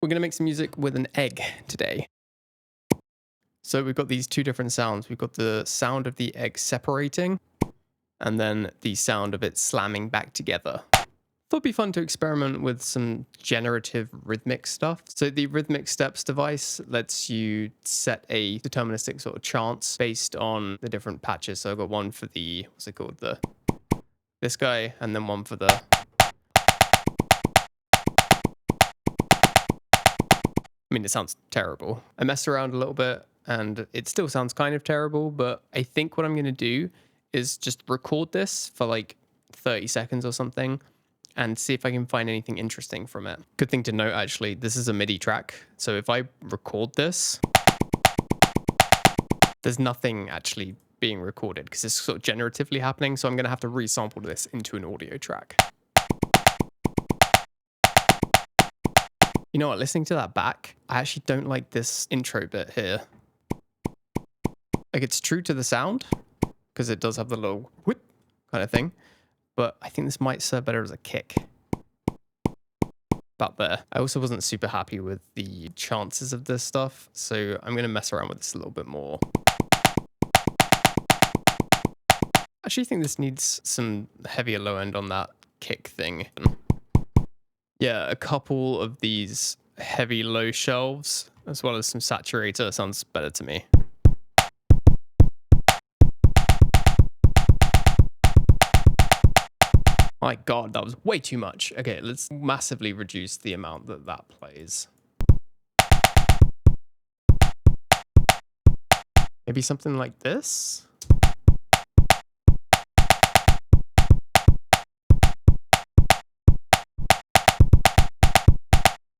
We're going to make some music with an egg today. So we've got these two different sounds. We've got the sound of the egg separating and then the sound of it slamming back together. Thought it'd be fun to experiment with some generative rhythmic stuff. So the rhythmic steps device lets you set a deterministic sort of chance based on the different patches. So I've got one for the, what's it called? This guy, and then one for the, I mean, it sounds terrible. I messed around a little bit and it still sounds kind of terrible, but I think what I'm going to do is just record this for like 30 seconds or something and see if I can find anything interesting from it. Good thing to note, actually, this is a MIDI track. So if I record this, there's nothing actually being recorded because it's sort of generatively happening. So I'm going to have to resample this into an audio track. You know what, listening to that back, I actually don't like this intro bit here. Like, it's true to the sound because it does have the little whip kind of thing, but I think this might serve better as a kick. About there. I also wasn't super happy with the chances of this stuff, so I'm going to mess around with this a little bit more. I actually think this needs some heavier low end on that kick thing. Yeah, a couple of these heavy low shelves, as well as some saturator, sounds better to me. My God, that was way too much. Okay, let's massively reduce the amount that plays. Maybe something like this?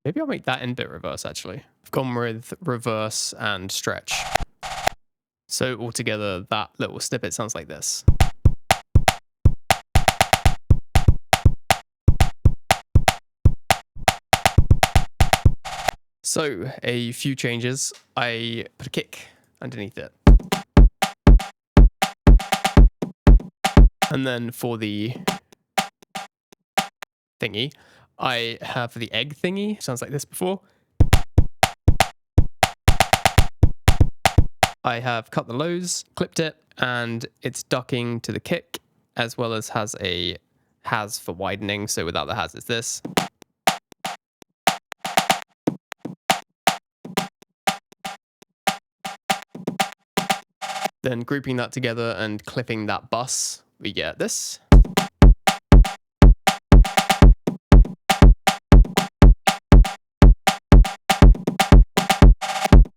Maybe I'll make that end bit reverse, actually. I've gone with reverse and stretch. So altogether, that little snippet sounds like this. So a few changes. I put a kick underneath it. And then for the thingy, I have the egg thingy. Sounds like this before. I have cut the lows, clipped it, and it's ducking to the kick, as well as has a has for widening. So without the has, it's this. Then grouping that together and clipping that bus, we get this.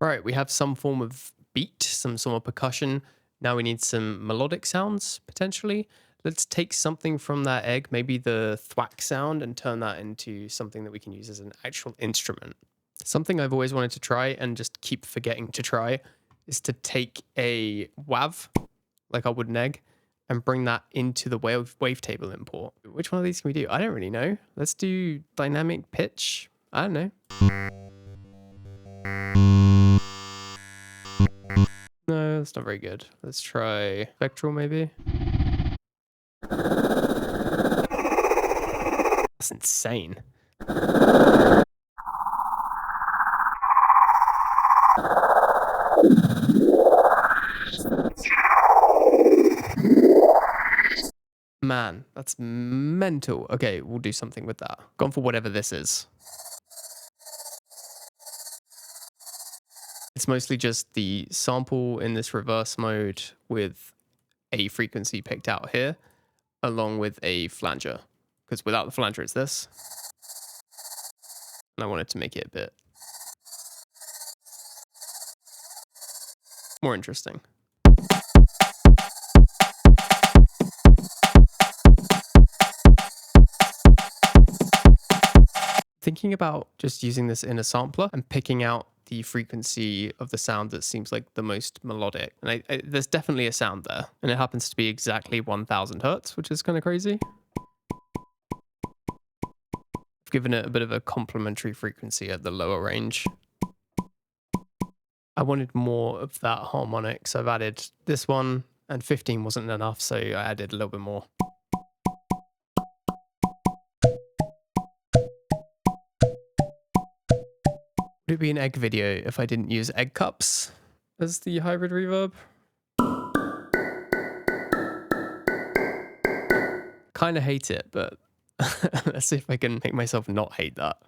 Right, we have some form of beat, some sort of percussion. Now we need some melodic sounds, potentially. Let's take something from that egg, maybe the thwack sound, and turn that into something that we can use as an actual instrument. Something I've always wanted to try and just keep forgetting to try is to take a WAV, like I would an egg, and bring that into the wavetable import. Which one of these can we do? I don't really know. Let's do dynamic pitch. I don't know. No, that's not very good. Let's try spectral, maybe. That's insane. Man, that's mental. Okay, we'll do something with that. Gone for whatever this is. It's mostly just the sample in this reverse mode with a frequency picked out here, along with a flanger. Because without the flanger, it's this. And I wanted to make it a bit more interesting. Thinking about just using this in a sampler and picking out the frequency of the sound that seems like the most melodic. And there's definitely a sound there. And it happens to be exactly 1000 hertz, which is kind of crazy. I've given it a bit of a complementary frequency at the lower range. I wanted more of that harmonic, so I've added this one, and 15 wasn't enough, so I added a little bit more. Would it be an egg video if I didn't use egg cups as the hybrid reverb? Kind of hate it, but let's see if I can make myself not hate that.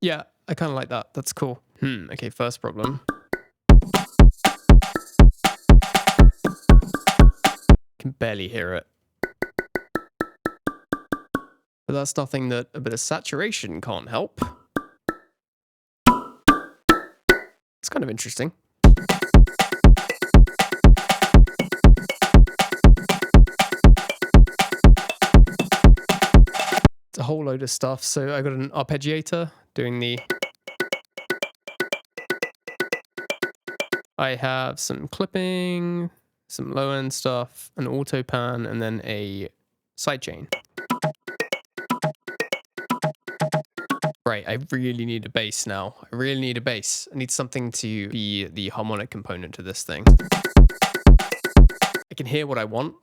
Yeah, I kind of like that. That's cool. Okay, first problem. Can barely hear it. But that's nothing that a bit of saturation can't help. It's kind of interesting. It's a whole load of stuff. So I got an arpeggiator doing the... I have some clipping, some low end stuff, an auto pan, and then a sidechain. Right, I really need a bass now. I really need a bass. I need something to be the harmonic component to this thing. I can hear what I want.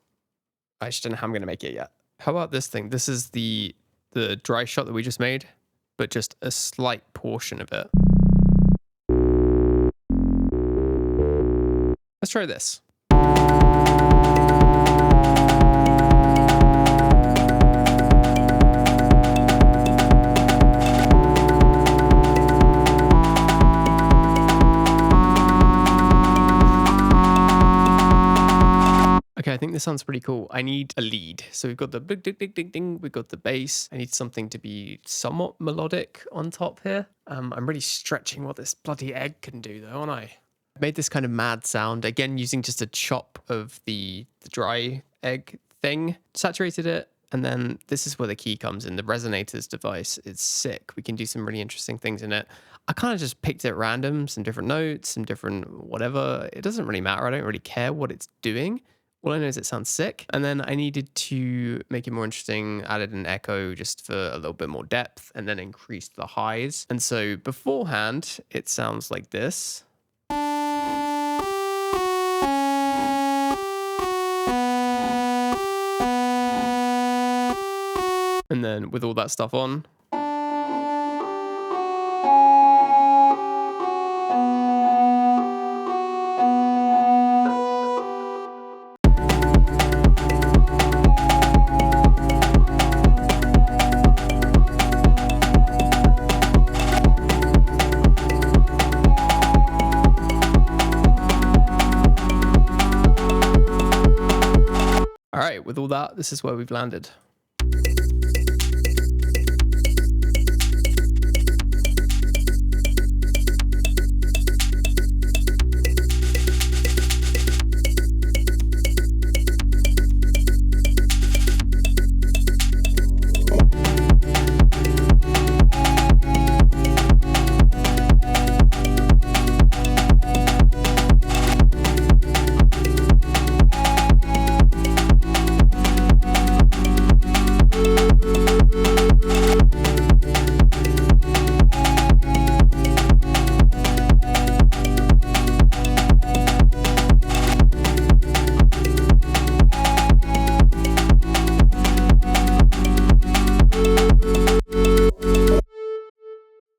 I just don't know how I'm going to make it yet. How about this thing? This is the dry shot that we just made, but just a slight portion of it. Let's try this. Okay, I think this sounds pretty cool. I need a lead. So we've got the ding, ding, ding, ding, ding. We've got the bass. I need something to be somewhat melodic on top here. I'm really stretching what this bloody egg can do though, aren't I? I made this kind of mad sound, again, using just a chop of the dry egg thing, saturated it, and then this is where the key comes in. The resonators device is sick. We can do some really interesting things in it. I kind of just picked it at random, some different notes, some different whatever. It doesn't really matter. I don't really care what it's doing. All I know is it sounds sick. And then I needed to make it more interesting, added an echo just for a little bit more depth, and then increased the highs. And so beforehand, it sounds like this. And then with all that stuff on. All right, with all that, this is where we've landed.